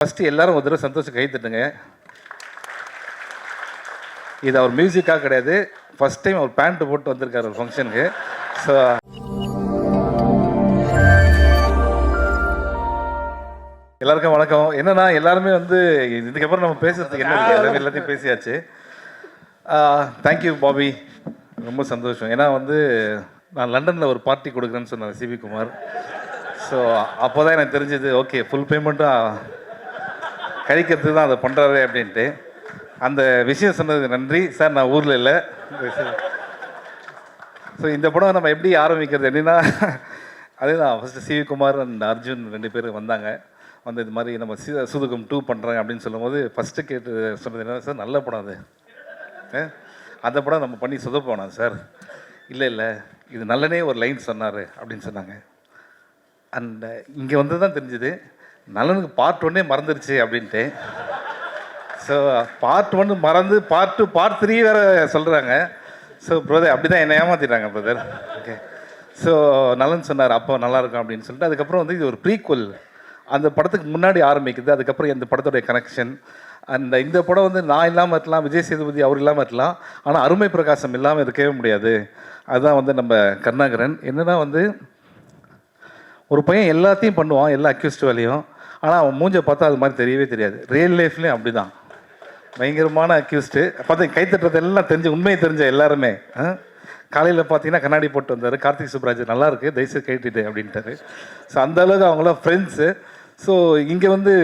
First எல்லாரும் ஒரு தடவை சந்தோஷம் கை தட்டுங்க. இது அவர் மியூசிக்காக கிடையாது, ஃபஸ்ட் டைம் அவர் பேண்ட் போட்டு வந்திருக்காரு ஒரு ஃபங்க்ஷனுக்கு. ஸோ எல்லாருக்கும் வணக்கம். என்னன்னா எல்லாருமே வந்து இதுக்கப்புறம் நம்ம பேசுறதுக்கு என்ன எல்லாத்தையும் பேசியாச்சு. தேங்க்யூ பாபி, ரொம்ப சந்தோஷம். ஏன்னா வந்து நான் லண்டனில் ஒரு பார்ட்டி கொடுக்குறேன்னு சொன்னார் சிவி குமார். ஸோ அப்போ தான் எனக்கு தெரிஞ்சது, ஓகே ஃபுல் பேமெண்ட்டும் கழிக்கிறதுக்கு தான் அதை பண்ணுறாரு அப்படின்ட்டு. அந்த விஷயம் சொன்னதுக்கு நன்றி சார். நான் ஊரில் இல்லை. ஸோ இந்த படம் நம்ம எப்படி ஆரம்பிக்கிறது அப்படின்னா, அதுதான் first CV Kumar and Arjun 2 பேர் வந்தாங்க. வந்து இது மாதிரி நம்ம சூதுகம் 2 பண்ணுறாங்க அப்படின்னு சொல்லும்போது ஃபஸ்ட்டு கேட்டு சொன்னது என்ன, சார் நல்ல படம் அது, அந்த படம் நம்ம பண்ணி சொதப்போனா சார். இல்லை இது நல்லனே ஒரு லைன் சொன்னார் அப்படின்னு சொன்னாங்க. அண்ட் இங்கே வந்து தான் தெரிஞ்சுது நல்லனுக்கு பார்ட் 1 மறந்துருச்சு அப்படின்ட்டு. ஸோ பார்ட் 1 மறந்து பார்ட் 2 பார்ட் 3 வேறு சொல்கிறாங்க. ஸோ பிரதர் அப்படி தான் என்னை ஏமாற்றிட்டாங்க பிரதர். ஓகே, ஸோ நலன் சொன்னார் அப்போ நல்லாயிருக்கும் அப்படின்னு சொல்லிட்டு, அதுக்கப்புறம் வந்து இது ஒரு ப்ரீக்வல், அந்த படத்துக்கு முன்னாடி ஆரம்பிக்குது. அதுக்கப்புறம் இந்த படத்துடைய கனெக்ஷன். அந்த இந்த படம் வந்து நான் இல்லாமல் இருக்கலாம், விஜய் சேதுபதி அவர் இல்லாமல் இருக்கலாம், ஆனால் அருமை பிரகாசம் இல்லாமல் இருக்கவே முடியாது. அதுதான் வந்து நம்ம கருணாகரன். என்னென்னா வந்து ஒரு பையன் எல்லாத்தையும் பண்ணுவான், எல்லா அக்யூஸ்ட் வேலையும், ஆனால் அவன் மூஞ்சை பார்த்தா அது மாதிரி தெரியவே தெரியாது. ரியல் லைஃப்லேயும் அப்படி தான் பயங்கரமான அக்யூஸ்ட்டு. பார்த்து கைத்தட்டுறது எல்லாம் உண்மையை தெரிஞ்ச எல்லாருமே. காலையில் பார்த்தீங்கன்னா கண்ணாடி போட்டு வந்தார் கார்த்திக் சுப்ராஜ், நல்லாயிருக்கு தயவுசெய்து கேட்டுட்டு அப்படின்ட்டாரு. ஸோ அந்தளவுக்கு அவங்களாம் ஃப்ரெண்ட்ஸு. ஸோ இங்கே வந்து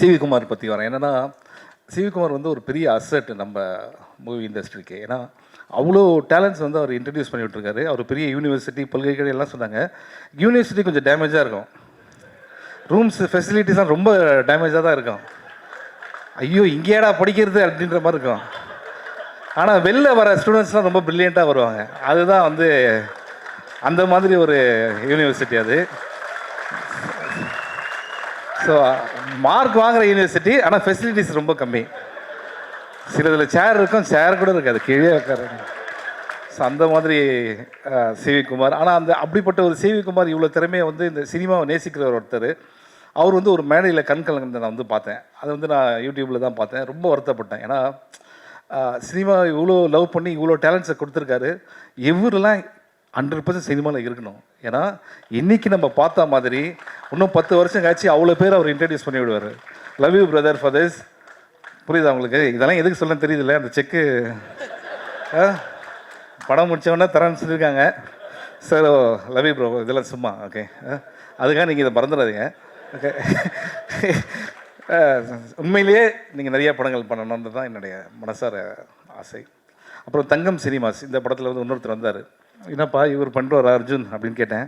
சிவி குமார் பற்றி வரேன். என்னென்னா சிவி குமார் வந்து ஒரு பெரிய அசட் நம்ம மூவி இண்டஸ்ட்ரிக்கு. ஏன்னா அவ்வளோ டேலண்ட்ஸ் வந்து அவர் இன்ட்ரடியூஸ் பண்ணி விட்டுருக்காரு. அவர் பெரிய யூனிவர்சிட்டி பல்கலைக்கழகம் எல்லாம் சொன்னாங்க. யூனிவர்சிட்டி கொஞ்சம் டேமேஜாக இருக்கும், ரூம்ஸ் ஃபெசிலிட்டிஸ்லாம் ரொம்ப டேமேஜாக தான் இருக்கும். ஐயோ இங்கேடா படிக்கிறது அப்படின்ற மாதிரி இருக்கும். ஆனால் வெளில வர ஸ்டூடெண்ட்ஸ்லாம் ரொம்ப ப்ரில்லியண்ட்டாக வருவாங்க. அதுதான் வந்து அந்த மாதிரி ஒரு யூனிவர்சிட்டி அது. ஸோ மார்க் வாங்குகிற யூனிவர்சிட்டி, ஆனால் ஃபெசிலிட்டிஸ் ரொம்ப கம்மி. சிலதில் சேர் இருக்கும், சேர் கூட இருக்காது, கீழே உட்காருங்க. ஸோ அந்த மாதிரி சிவி குமார். ஆனால் அந்த அப்படிப்பட்ட ஒரு சிவி குமார் இவ்வளோ திறமையை வந்து இந்த சினிமாவை நேசிக்கிற ஒருத்தர். அவர் வந்து ஒரு மேடையில் கண்கலங்க நான் வந்து பார்த்தேன். அதை வந்து நான் யூடியூப்பில் தான் பார்த்தேன். ரொம்ப வருத்தப்பட்டேன். ஏன்னா சினிமா இவ்வளோ லவ் பண்ணி இவ்வளோ டேலண்ட்ஸை கொடுத்துருக்காரு. இவரெல்லாம் 100% சினிமாவில் இருக்கணும். ஏன்னா இன்றைக்கி நம்ம பார்த்தா மாதிரி இன்னும் 10 வருஷம் கழிச்சு அவ்வளோ பேர் அவர் இன்ட்ரடியூஸ் பண்ணி விடுவார். Love you brother for this. புரியுதா உங்களுக்கு? இதெல்லாம் எதுக்கு சொல்ல தெரியுதுல்ல. அந்த செக்கு படம் முடித்தவொடனே தரேன்னு சொல்லியிருக்காங்க. சார் லவ் யூ ப்ரோ, இதெல்லாம் சும்மா. ஓகே, அதுக்காக நீங்கள் இதை மறந்துடாதீங்க. ஓகே, உண்மையிலேயே நீங்கள் நிறையா படங்கள் பண்ணணுன்றது தான் என்னுடைய மனசார ஆசை. அப்புறம் தங்கம் சினிமாஸ் இந்த படத்தில் வந்து இன்னொருத்தர் வந்தார். என்னப்பா இவர் பண்ணுறாரா அர்ஜுன் அப்படின்னு கேட்டேன்.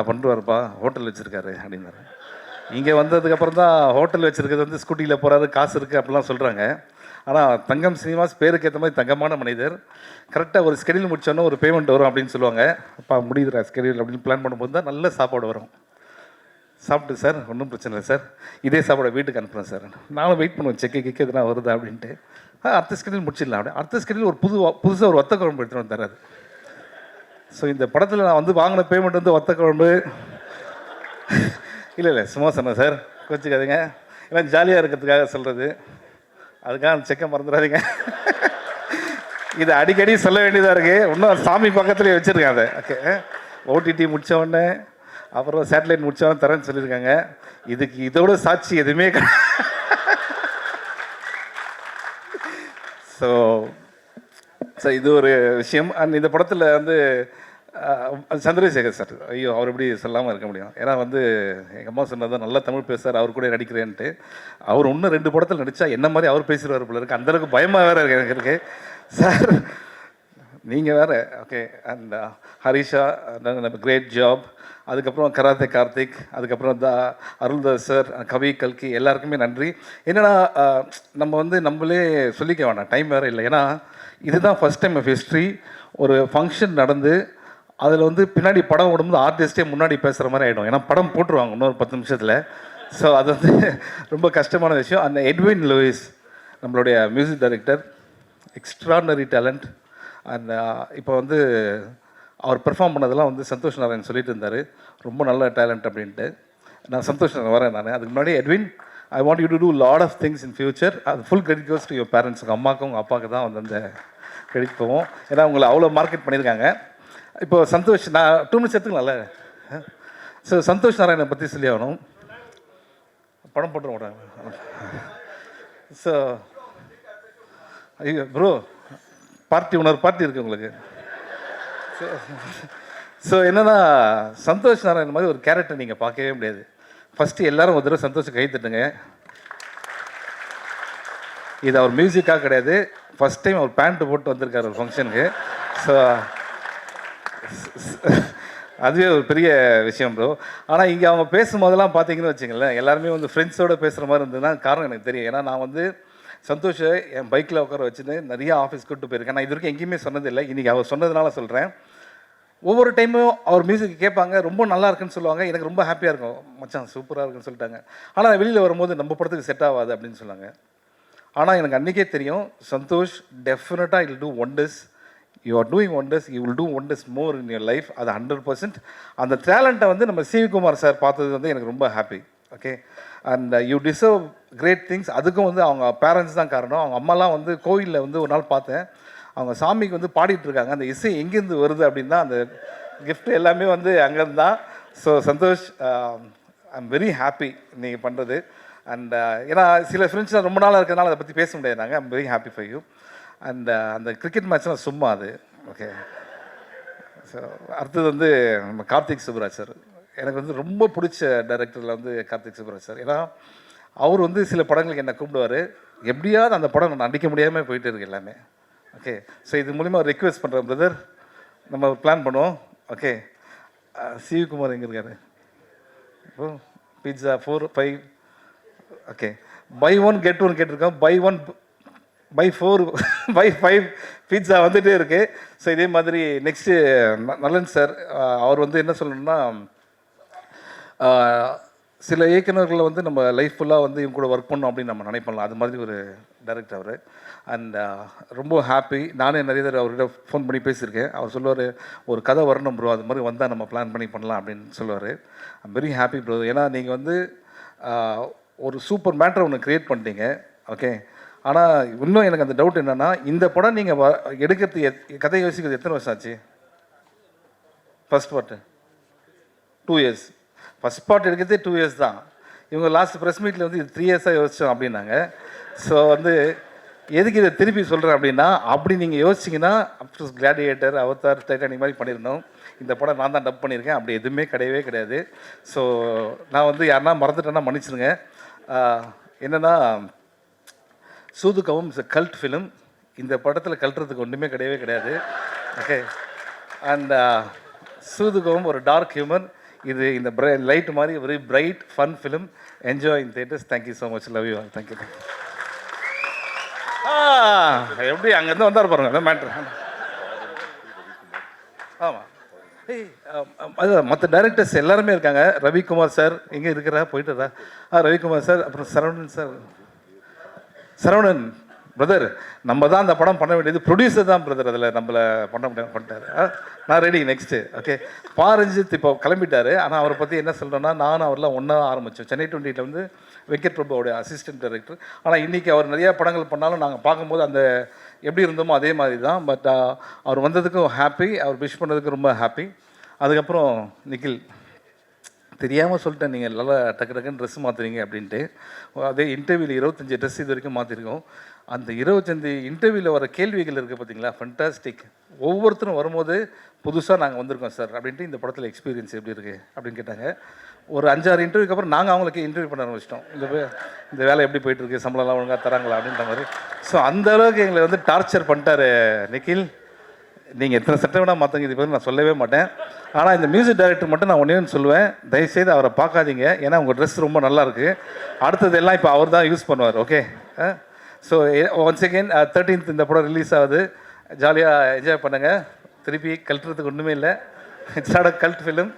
பண்ணுவார்ப்பா, ஹோட்டல் வச்சுருக்காரு அப்படின்னாரு. இங்கே வந்ததுக்கப்புறம் தான் ஹோட்டல் வச்சுருக்கிறது வந்து ஸ்கூட்டியில் போகிறாரு, காசு இருக்குது அப்படிலாம் சொல்கிறாங்க. ஆனால் தங்கம் சினிமாஸ் பேருக்கு ஏற்ற மாதிரி தங்கமான மனிதர். கரெக்டாக ஒரு ஸ்கெடியூல் முடிச்சோன்னா ஒரு பேமெண்ட் வரும் அப்படின்னு சொல்லுவாங்க. அப்பா முடியுதுரா ஸ்கெடியூல் அப்படின்னு பிளான் பண்ணும்போது தான் நல்ல சாப்பாடு வரும். சாப்பிட்டு சார் ஒன்றும் பிரச்சனை இல்லை சார், இதே சாப்பாடை வீட்டுக்கு அனுப்புகிறேன் சார். நானும் வெயிட் பண்ணுவேன் செக்கு எதுனா வருதா அப்படின்ட்டு. அடுத்த ஸ்கெடியூல் முடிச்சிடலாம் அப்படி. அடுத்த ஸ்கெடியூல் ஒரு புதுசாக ஒரு வத்த குழம்பு எடுத்துகிட்டு வந்து தராது. ஸோ இந்த படத்தில் நான் வந்து வாங்கின பேமெண்ட் வந்து வத்த குழம்பு இல்லை சும்மா சொன்னேன் சார், கோச்சிக்காதீங்க. ஏன்னா ஜாலியாக இருக்கிறதுக்காக சொல்கிறது, அதுக்காக அந்த செக்கை மறந்துடாதீங்க. இது அடிக்கடி சொல்ல வேண்டியதாக இருக்குது. இன்னும் சாமி பக்கத்துலேயே வச்சுருக்கேன் அதை. ஓகே, ஓடிடி முடித்தவொடனே அப்புறம் சேட்டலைட் முடித்தவொடனே தரேன்னு சொல்லியிருக்காங்க. இதுக்கு இதோட சாட்சி எதுவுமே ஸோ இது ஒரு விஷயம். அண்ட் இந்த படத்தில் வந்து சந்திரசேகர் சார், ஐயோ அவர் எப்படி சொல்லாமல் இருக்க முடியும். ஏன்னா வந்து எங்கள் அம்மா சொன்னது நல்லா தமிழ் பேசுகிறார், அவர் கூட நடிக்கிறேன்ட்டு. அவர் இன்னும் 2 படத்தில் நடித்தா என்ன மாதிரி அவர் பேசிடுவார் போல இருக்குது. அந்தளவுக்கு பயமாக வேறு இருக்கு எனக்கு இருக்கு சார், நீங்கள் வேறு. ஓகே, அண்ட் ஹரிஷா கிரேட் ஜாப். அதுக்கப்புறம் கராத்தே கார்த்திக், அதுக்கப்புறம் அருள்தாஸ் சார், கவி கல்கி, எல்லாருக்குமே நன்றி. என்னென்னா நம்ம வந்து நம்மளே சொல்லிக்க வேண்டாம், டைம் வேறு இல்லை. ஏன்னா இதுதான் ஃபஸ்ட் டைம் ஆஃப் ஹிஸ்ட்ரி. ஒரு ஃபங்க்ஷன் நடந்து அதில் வந்து பின்னாடி படம் ஓடும்போது ஆர்டிஸ்டே முன்னாடி பேசுகிற மாதிரி ஆகிடும். ஏன்னா படம் போட்டுருவாங்க இன்னொரு 10 நிமிஷத்தில். ஸோ அது வந்து ரொம்ப கஷ்டமான விஷயம். அந்த எட்வின் லூயிஸ் நம்மளுடைய music director, extraordinary talent. And இப்போ வந்து அவர் பெர்ஃபார்ம் பண்ணதெல்லாம் வந்து சந்தோஷ் நாராயண் சொல்லிட்டு இருந்தார், ரொம்ப நல்ல டேலண்ட் அப்படின்ட்டு. நான் சந்தோஷ் வரேன் நான். அதுக்கு முன்னாடி Edwin, I want you to do lot of things in future. அது full credit goes to your parents. உங்கள் அம்மாவுக்கும் உங்கள் அப்பாவுக்கு தான் வந்து அந்த கிரெடிட் போவோம். ஏன்னா உங்களை அவ்வளோ மார்க்கெட் பண்ணியிருக்காங்க. இப்போ சந்தோஷ், நான் 2 minutes எடுத்துக்கலாம்ல. ஸோ சந்தோஷ் நாராயணனை பற்றி சொல்லி ஆகணும். படம் போட்டு விட்றாங்க. ஸோ ஐயோ ப்ரோ, பார்ட்டி பார்ட்டி இருக்குது உங்களுக்கு. ஸோ என்னென்னா, சந்தோஷ் நாராயணன் மாதிரி ஒரு கேரக்டர் நீங்கள் பார்க்கவே முடியாது. ஃபஸ்ட்டு எல்லோரும் ஒரு தடவை சந்தோஷம் கை தட்டுங்க. இது அவர் மியூசிக்காக கிடையாது, ஃபஸ்ட் டைம் அவர் பேண்ட்டு போட்டு வந்திருக்கார் ஒரு ஃபங்க்ஷனுக்கு. ஸோ அதுவே ஒரு பெரிய விஷயம் ப்ரோ. ஆனால் இங்கே அவங்க பேசும்போதெல்லாம் பார்த்தீங்கன்னு வச்சுங்களேன், எல்லாருமே வந்து ஃப்ரெண்ட்ஸோடு பேசுகிற மாதிரி இருந்ததுன்னா காரணம் எனக்கு தெரியும். ஏன்னா நான் வந்து சந்தோஷை என் பைக்கில் உட்கார வச்சுட்டு நிறையா ஆஃபீஸ் கூப்பிட்டு போயிருக்கேன். நான் இது வரைக்கும் எங்கேயுமே சொன்னதில்லை, இன்றைக்கி அவர் சொன்னதுனால சொல்கிறேன். ஒவ்வொரு டைமும் அவர் மியூசிக் கேட்பாங்க, ரொம்ப நல்லா இருக்குன்னு சொல்லுவாங்க. எனக்கு ரொம்ப ஹாப்பியாக இருக்கும், மச்சான் சூப்பராக இருக்குன்னு சொல்லிட்டாங்க. ஆனால் வெளியில் வரும்போது நம்ம படத்துக்கு செட் ஆகாது அப்படின்னு சொன்னாங்க. ஆனால் எனக்கு அன்றைக்கே தெரியும், சந்தோஷ் டெஃபினட்டாக will do wonders. You are doing wonders, you will do wonders more in your life. அது 100%. அந்த டேலண்ட்டை வந்து நம்ம சிவி குமார் சார் பார்த்தது வந்து எனக்கு ரொம்ப happy. Okay, and you deserve great things. அதுக்கும் வந்து அவங்க பேரண்ட்ஸ் தான் காரணம். அவங்க அம்மாலாம் வந்து கோவிலில் வந்து ஒரு நாள் பார்த்தேன், அவங்க சாமிக்கு வந்து பாடிட்டுருக்காங்க. அந்த இசை எங்கேருந்து வருது அப்படின்னா அந்த கிஃப்ட் எல்லாமே வந்து அங்கேருந்து தான். So Santhosh, I am very happy நீங்கள் பண்ணுறது. அண்ட் ஏன்னா சில ஃப்ரெண்ட்ஸ்லாம் ரொம்ப நாளாக இருக்கிறதுனால அதை பற்றி பேச முடியாது. நாங்கள் ஐ am very happy for you. And அந்த கிரிக்கெட் மேட்ச்லாம் சும்மா அது. ஓகே, ஸோ அடுத்தது வந்து நம்ம கார்த்திக் சுப்ராஜ் சார். எனக்கு வந்து ரொம்ப பிடிச்ச டைரக்டரில் வந்து கார்த்திக் சுப்ராஜ் சார். ஏன்னா அவர் வந்து சில படங்களுக்கு என்னை கூப்பிடுவார், எப்படியாவது அந்த படம் நான் நடிக்க முடியாமல் போயிட்டு இருக்கு எல்லாமே. ஓகே, ஸோ இது மூலிமா ரிக்வெஸ்ட் பண்ணுறேன் பிரதர், நம்ம பிளான் பண்ணுவோம். ஓகே, சிவி குமார் எங்கே இருக்காரு? இப்போ பீட்சா 4, 5. ஓகே, பை 1 கெட் 1 கேட்டிருக்கோம். பை 1 பை 4 பை 5 பீட்சா வந்துகிட்டே இருக்குது. ஸோ இதே மாதிரி நெக்ஸ்ட்டு நலன் சார், அவர் வந்து என்ன சொல்லணும்னா, சில இயக்குநர்களை வந்து நம்ம லைஃப் ஃபுல்லாக வந்து இவங்க கூட ஒர்க் பண்ணோம் அப்படின்னு நம்ம நினைப்போம்ல, அது மாதிரி ஒரு டைரக்டர் அவர். அண்ட் ரொம்ப ஹாப்பி. நானே நிறைய தடவை அவர்கிட்ட ஃபோன் பண்ணி பேசியிருக்கேன். அவர் சொல்லுவார், ஒரு கதை வரணும் ப்ரோ, அது மாதிரி வந்தால் நம்ம பிளான் பண்ணி பண்ணலாம் அப்படின்னு சொல்லுவார். I'm very happy bro. ஏன்னா நீங்கள் வந்து ஒரு சூப்பர் மேட்டரை ஒன்று க்ரியேட் பண்ணிட்டீங்க. ஓகே, ஆனால் இன்னும் எனக்கு அந்த டவுட் என்னென்னா, இந்த படம் நீங்கள் எடுக்கிறது கதை யோசிக்கிறது எத்தனை வருஷம் ஆச்சு? First part 2 years. First part எடுக்கிறதே 2 years தான். இவங்க லாஸ்ட் ப்ரெஸ் மீட்டில் வந்து இது 3 years யோசித்தோம் அப்படின்னாங்க. ஸோ வந்து எதுக்கு இதை திருப்பி சொல்கிறேன் அப்படின்னா, அப்படி நீங்கள் யோசிச்சிங்கன்னா அப்கோர்ஸ் கிளாடியேட்டர், அவதார், டைட்டானிக் மாதிரி பண்ணியிருந்தோம். இந்த படம் நான் தான் டப் பண்ணியிருக்கேன். அப்படி எதுவுமே கிடையவே கிடையாது. ஸோ நான் வந்து யாருன்னா மறந்துட்டேன்னா மன்னிச்சிடுங்க. என்னென்னா, சூதுகவும் இட்ஸ் கல்ட் ஃபிலிம். இந்த படத்தில் கல்ட்டுறதுக்கு ஒன்றுமே கிடையவே கிடையாது. ஓகே, அண்ட் சூதுகவும் ஒரு டார்க் ஹியூமர். இது இந்த லைட் மாதிரி very bright fun film. Enjoy in theatres. Thank you so much. Love you all. Thank you. எப்படி அங்கேருந்து வந்தார் பாருங்க மேட்ரு. ஆமாம், அது மற்ற டைரக்டர்ஸ் எல்லாருமே இருக்காங்க. ரவிக்குமார் சார் எங்கே இருக்கிறா? போயிட்டுறா? ரவிக்குமார் சார், அப்புறம் சரவணன் சார். சரவணன் பிரதர், நம்ம தான் அந்த படம் பண்ண வேண்டியது, ப்ரொடியூசர் தான் பிரதர் அதில் நம்மளை பண்ண முடியாது பண்ணிட்டாரு. நான் ரெடி நெக்ஸ்ட்டு. ஓகே, பாரஞ்சித் இப்போ கிளம்பிட்டார். ஆனால் அவரை பற்றி என்ன சொல்கிறேன்னா, நானும் அவரெல்லாம் ஒன்றா ஆரம்பித்தோம். சென்னை 20 வந்து வெங்கட் பிரபுவோடைய அசிஸ்டன்ட் டைரக்டர். ஆனால் இன்றைக்கி அவர் நிறையா படங்கள் பண்ணாலும் நாங்கள் பார்க்கும்போது அந்த எப்படி இருந்தோமோ அதே மாதிரி தான். பட் அவர் வந்ததுக்கும் ஹாப்பி, அவர் விஷ் பண்ணதுக்கு ரொம்ப ஹாப்பி. அதுக்கப்புறம் நிக்கில், தெரியாமல் சொல்லிட்டேன், நீங்கள் நல்லா டக்கு டக்குன்னு ட்ரெஸ் மாற்றுறீங்க அப்படின்ட்டு. அதே இன்டர்வியூவில் 25 ட்ரெஸ் இது வரைக்கும் மாற்றிருக்கோம். அந்த 25 இன்டர்வியூவில் வர கேள்விகள் இருக்குது பார்த்தீங்களா, ஃபண்டாஸ்டிக். ஒவ்வொருத்தரும் வரும்போது புதுசாக நாங்கள் வந்திருக்கோம் சார் அப்படின்ட்டு, இந்த படத்தில் எக்ஸ்பீரியன்ஸ் எப்படி இருக்குது அப்படின்னு கேட்டாங்க. ஒரு 5-6 இன்டர்வியூக்கு அப்புறம் நாங்கள் அவங்களுக்கு இன்டர்வியூ பண்ண ஆரம்பிச்சிட்டோம். இந்த வேலை எப்படி போயிட்டுருக்கு, சம்பளம்லாம் ஒழுங்காக தராங்களா அப்படின்ற மாதிரி. ஸோ அந்த அளவுக்கு எங்களை வந்து டார்ச்சர் பண்ணிட்டார் நிக்கில். நீங்கள் எத்தனை சட்டை வேணால் மாற்றுங்க, இது பற்றி நான் சொல்லவே மாட்டேன். ஆனால் இந்த மியூசிக் டைரக்டர் மட்டும் நான் ஒன்றே சொல்லுவேன், தயவுசெய்து அவரை பார்க்காதீங்க. ஏன்னா உங்கள் ட்ரெஸ் ரொம்ப நல்லாயிருக்கு. அடுத்தது எல்லாம் இப்போ அவர் தான் யூஸ் பண்ணுவார். Okay, so once again 13th இந்த படம் ரிலீஸ் ஆகுது. ஜாலியாக என்ஜாய் பண்ணுங்கள். திருப்பி கல்ட்டுறதுக்கு ஒன்றுமே இல்லை. It's not a cult film,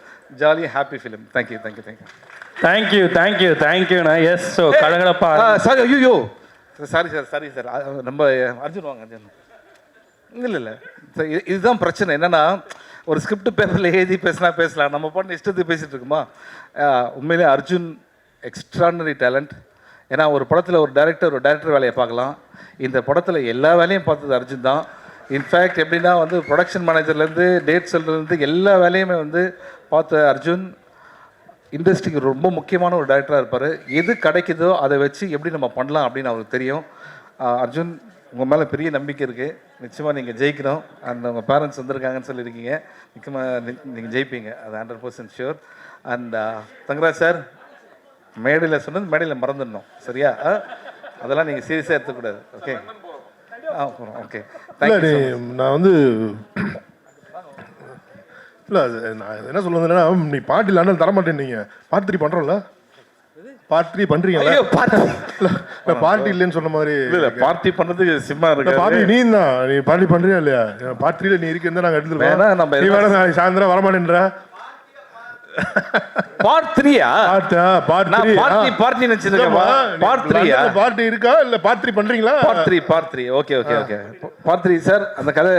jolly happy film. Thank you thank you thank you thank you thank you தேங்க்யூண்ணா. எஸ், ஸோ கலகலப்பா. சாரி, ஐயோ சாரி சார், சாரி சார். நம்ம அர்ஜுன் வாங்க. அர்ஜுன் இல்லை இல்லை சார், இதுதான் பிரச்சனை. என்னென்னா, ஒரு ஸ்கிரிப்ட் பேப்பரில் எழுதி பேசலாம், நம்ம பண்ண இஷ்டத்துக்கு பேசிகிட்டு இருக்குமா. உண்மையிலே அர்ஜுன் எக்ஸ்ட்ரானரி டேலண்ட். ஏன்னா ஒரு படத்தில் ஒரு டைரக்டர் வேலையை பார்க்கலாம், இந்த படத்தில் எல்லா வேலையும் பார்த்தது அர்ஜுன் தான். இன்ஃபேக்ட் எப்படின்னா வந்து ப்ரொடக்ஷன் மேனேஜர்லேருந்து டேட் செல்லேருந்து எல்லா வேலையுமே வந்து பார்த்த அர்ஜுன் இண்டஸ்ட்ரிக்கு ரொம்ப முக்கியமான ஒரு டைரக்டராக இருப்பார். எது கிடைக்குதோ அதை வச்சு எப்படி நம்ம பண்ணலாம் அப்படின்னு அவருக்கு தெரியும். அர்ஜுன், உங்கள் மேலே பெரிய நம்பிக்கை இருக்குது, நிச்சயமாக நீங்கள் ஜெயிக்கணும். அண்ட் உங்கள் பேரண்ட்ஸ் வந்திருக்காங்கன்னு சொல்லியிருக்கீங்க, நிச்சயமாக நீங்கள் ஜெயிப்பீங்க, அது 100% ஷூர். அண்ட் தங்கராஜ் சார், மேடையில் சொன்னது மேடையில் மறந்துடணும், சரியா? அதெல்லாம் நீங்கள் சீரியஸாக எடுத்துக்கூடாது. Okay okay, thank you. நான் வந்து இல்லை, நான் என்ன சொல்ல வந்தேன்னா, நீ பாட்டு இல்லாமல் தரமாட்டேன். நீங்கள் பார்ட் 3 பண்ணுறோம்ல, பார்ட் 3 பண்ணுறீங்களா? இல்லை பார்ட்டி இல்லைன்னு சொன்ன மாதிரி. இல்லை பார்ட்டி பண்ணுறதுக்கு சிம்மா இருக்கு. பார்ட்டி நீ தான், நீ பார்ட்டி பண்ணுறியா இல்லையா? பார்ட் 3ல நீ இருக்குன்னு நாங்கள் எடுத்துருக்கோம். நம்ம நீ வேணா சாயந்தரம் வரமாட்டேன்ற. பார்ட் 3யா? பார்ட்டி நினைச்சிருக்கேன். பார்ட் 3யா? பார்ட்டி இருக்கா இல்ல பார்ட் 3 பண்றீங்களா? பார்ட் 3. Okay part 3 sir. அந்த கதை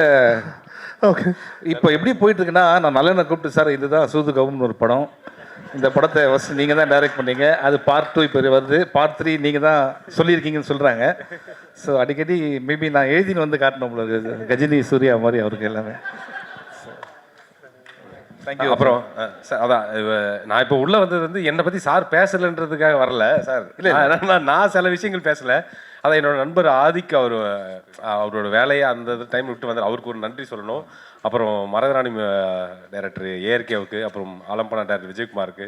ஓகே இப்போ எப்படி போயிட்டு இருக்குன்னா, நான் நல்லெண்ணை கூப்பிட்டு, சார் இதுதான் சூதுகவுன்னு ஒரு படம், இந்த படத்தை ஃபஸ்ட் நீங்கள் தான் டைரக்ட் பண்ணீங்க, அது பார்ட் 2 இப்போ வருது, பார்ட் 3 நீங்கள் தான் சொல்லியிருக்கீங்கன்னு சொல்கிறாங்க. ஸோ அடிக்கடி மேபி நான் எழுதின்னு வந்து காட்டணும் உங்களுக்கு, கஜினி சூர்யா மாதிரி அவருக்கு எல்லாமே. தேங்க்யூ. அப்புறம் சார், அதான் நான் இப்போ உள்ளே வந்தது வந்து என்னை பற்றி சார் பேசலைன்றதுக்காக வரல சார். இல்லை, நான் சில விஷயங்கள் பேசலை. அதான் என்னோட நண்பர் ஆதிக், அவரோட வேலையை அந்த டைம் விட்டு வந்தார், அவருக்கு ஒரு நன்றி சொல்லணும். அப்புறம் மரகராணி டைரக்டர் ஏஆர்கேவுக்கு, அப்புறம் ஆலம்பனா டைரக்டர் விஜயகுமாருக்கு.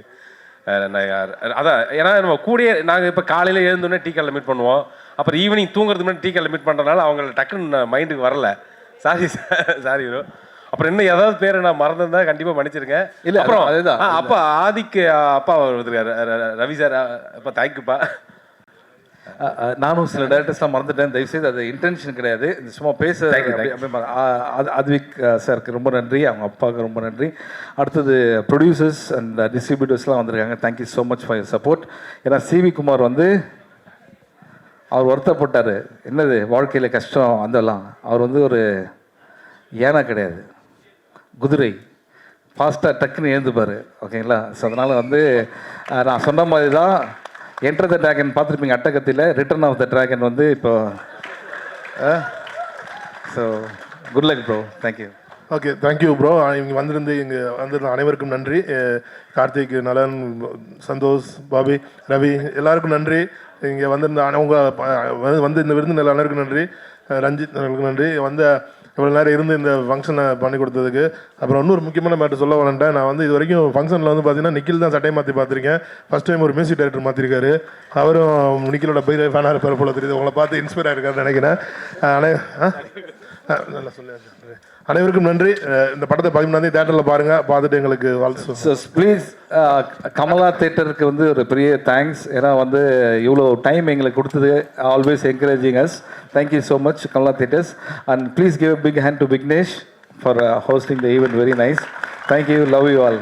அதான் ஏன்னா நம்ம கூடயே நாங்கள் இப்போ காலையில் எழுந்தோடனே டீ காலில் மீட் பண்ணுவோம், அப்புறம் ஈவினிங் தூங்குறதுக்கு முன்னாடி டீ காலில் மீட் பண்ணுறதுனால அவங்கள டக்குன்னு மைண்டுக்கு வரல. Sorry bro. அப்புறம் இன்னும் ஏதாவது பேரை நான் மறந்துருந்தா கண்டிப்பாக மன்னிச்சிருங்க. இல்லை அப்புறம் அதுதான் அப்பா ஆதிக்கு அப்பா வந்துருக்காரு, ரவி சார். அப்பா தேங்க்யூப்பா. நானும் சில டேரக்டர்ஸ்லாம் மறந்துட்டேன், தயவுசெய்து அது இன்டென்ஷன் கிடையாது, சும்மா பேச. அதுவிக் சாருக்கு ரொம்ப நன்றி, அவங்க அப்பாவுக்கு ரொம்ப நன்றி. அடுத்தது ப்ரொடியூசர்ஸ் அண்ட் டிஸ்ட்ரிபியூட்டர்ஸ்லாம் வந்திருக்காங்க, thank you so much for your support. ஏன்னா சிவி குமார் வந்து அவர் வருத்தப்பட்டார், என்னது வாழ்க்கையில் கஷ்டம் அதெல்லாம். அவர் வந்து ஒரு ஏனா கிடையாது, குதிரை, ஃபாஸ்ட்டாக டக்குன்னு எழுந்துப்பார், ஓகேங்களா? ஸோ அதனால் வந்து நான் சொன்ன மாதிரி தான் என்டர் த ட்ராகன் பார்த்துருப்பீங்க, அட்டகத்தில் ரிட்டர்ன் ஆஃப் த ட்ராகன் வந்து இப்போ. So good luck bro, thank you. Okay thank you bro. இங்கே வந்திருந்த அனைவருக்கும் நன்றி. கார்த்திக், நலன், சந்தோஷ், பாபி, ரவி எல்லாருக்கும் நன்றி. இங்கே வந்திருந்த வந்து இந்த விருந்து எல்லாருக்கும் நன்றி. ரஞ்சித் அவர்களுக்கு நன்றி. இவ்வளோ நேரம் இருந்து இந்த ஃபங்க்ஷனை பண்ணி கொடுத்ததுக்கு. அப்புறம் இன்னொரு முக்கியமான மேட்டர் சொல்ல வரேன்ட்டேன். நான் வந்து இது வரைக்கும் ஃபங்க்ஷனில் வந்து பார்த்தீங்கன்னா நிக்கில் தான் சட்டையை மாற்றி பார்த்துருக்கேன். ஃபஸ்ட் டைம் ஒரு மியூசிக் டைரக்டர் மாற்றிருக்காரு, அவரும் நிக்கிலோட பெரிய ஃபேனாக இருப்பார் போல தெரியுது. உங்களை பார்த்து இன்ஸ்பயர் ஆகிருக்காருன்னு நினைக்கிறேன். நல்லா சொல்லியாச்சு. அனைவருக்கும் நன்றி. இந்த படத்தை 17ஆம் தேட்டரில் பாருங்கள், பார்த்துட்டு எங்களுக்கு வாழ்த்து. ப்ளீஸ் கமலா தேட்டருக்கு வந்து ஒரு பெரிய தேங்க்ஸ். ஏன்னா வந்து இவ்வளோ டைம் எங்களுக்கு கொடுத்தது, always encouraging as. Thank you so much Kamala theatres. And please give a big hand to Vignesh for hosting the event. Very nice. Thank you. Love you all.